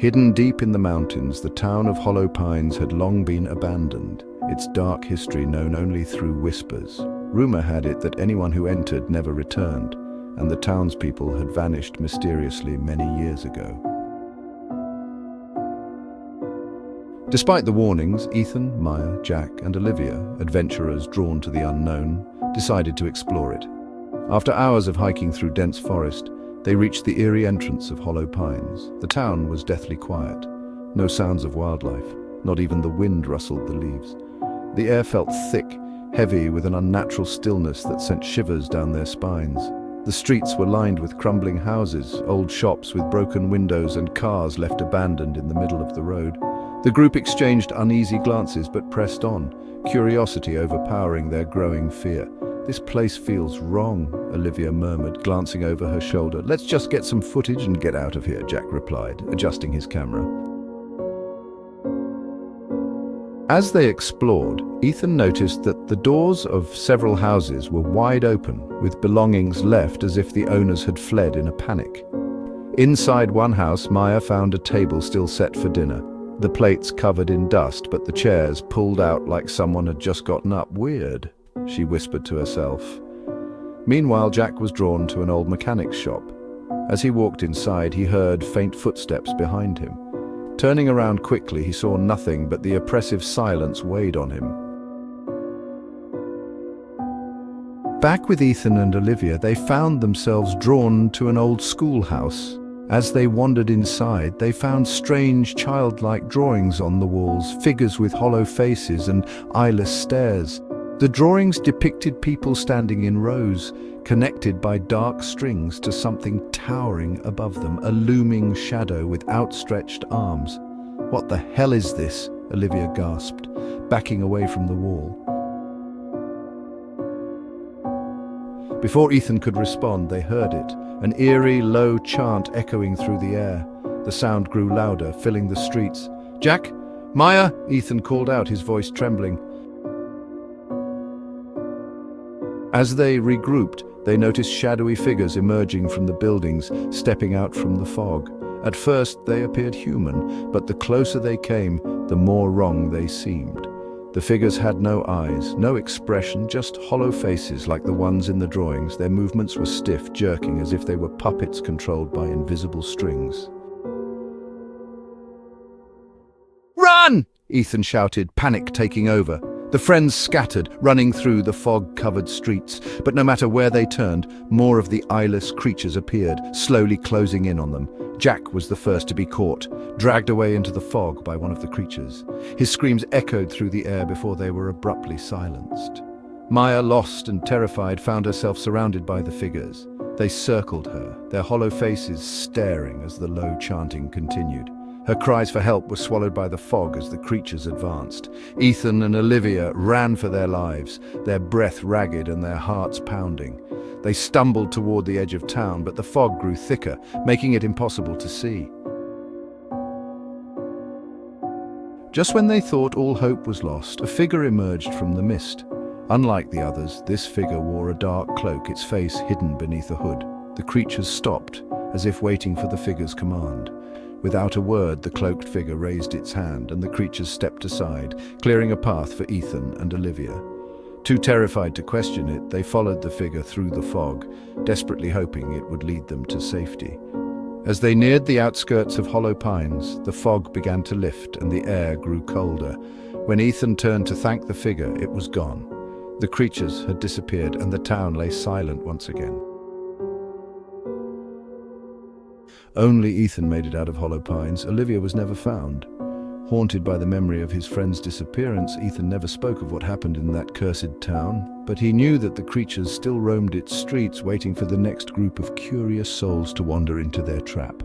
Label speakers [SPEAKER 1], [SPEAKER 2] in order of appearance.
[SPEAKER 1] Hidden deep in the mountains, the town of Hollow Pines had long been abandoned, its dark history known only through whispers. Rumor had it that anyone who entered never returned, and the townspeople had vanished mysteriously many years ago. Despite the warnings, Ethan, Maya, Jack, and Olivia, adventurers drawn to the unknown, decided to explore it. After hours of hiking through dense forest, they reached the eerie entrance of Hollow Pines. The town was deathly quiet. No sounds of wildlife, not even the wind rustled the leaves. The air felt thick, heavy with an unnatural stillness that sent shivers down their spines. The streets were lined with crumbling houses, old shops with broken windows, and cars left abandoned in the middle of the road. The group exchanged uneasy glances but pressed on, curiosity overpowering their growing fear. "This place feels wrong," Olivia murmured, glancing over her shoulder. "Let's just get some footage and get out of here," Jack replied, adjusting his camera. As they explored, Ethan noticed that the doors of several houses were wide open, with belongings left as if the owners had fled in a panic. Inside one house, Maya found a table still set for dinner, the plates covered in dust, but the chairs pulled out like someone had just gotten up. "Weird," she whispered to herself. Meanwhile, Jack was drawn to an old mechanic's shop. As he walked inside, he heard faint footsteps behind him. Turning around quickly, he saw nothing, but the oppressive silence weighed on him. Back with Ethan and Olivia, they found themselves drawn to an old schoolhouse. As they wandered inside, they found strange, childlike drawings on the walls, figures with hollow faces and eyeless stares. The drawings depicted people standing in rows, connected by dark strings to something towering above them, a looming shadow with outstretched arms. "What the hell is this?" Olivia gasped, backing away from the wall. Before Ethan could respond, they heard it, an eerie, low chant echoing through the air. The sound grew louder, filling the streets. "Jack? Maya?" Ethan called out, his voice trembling. As they regrouped, they noticed shadowy figures emerging from the buildings, stepping out from the fog. At first, they appeared human, but the closer they came, the more wrong they seemed. The figures had no eyes, no expression, just hollow faces like the ones in the drawings. Their movements were stiff, jerking as if they were puppets controlled by invisible strings. "Run!" Ethan shouted, panic taking over. The friends scattered, running through the fog-covered streets, but no matter where they turned, more of the eyeless creatures appeared, slowly closing in on them. Jack was the first to be caught, dragged away into the fog by one of the creatures. His screams echoed through the air before they were abruptly silenced. Maya, lost and terrified, found herself surrounded by the figures. They circled her, their hollow faces staring as the low chanting continued. Her cries for help were swallowed by the fog as the creatures advanced. Ethan and Olivia ran for their lives, their breath ragged and their hearts pounding. They stumbled toward the edge of town, but the fog grew thicker, making it impossible to see. Just when they thought all hope was lost, a figure emerged from the mist. Unlike the others, this figure wore a dark cloak, its face hidden beneath a hood. The creatures stopped, as if waiting for the figure's command. Without a word, the cloaked figure raised its hand, and the creatures stepped aside, clearing a path for Ethan and Olivia. Too terrified to question it, they followed the figure through the fog, desperately hoping it would lead them to safety. As they neared the outskirts of Hollow Pines, the fog began to lift and the air grew colder. When Ethan turned to thank the figure, it was gone. The creatures had disappeared, and the town lay silent once again. Only Ethan made it out of Hollow Pines. Olivia was never found. Haunted by the memory of his friend's disappearance, Ethan never spoke of what happened in that cursed town, but he knew that the creatures still roamed its streets, waiting for the next group of curious souls to wander into their trap.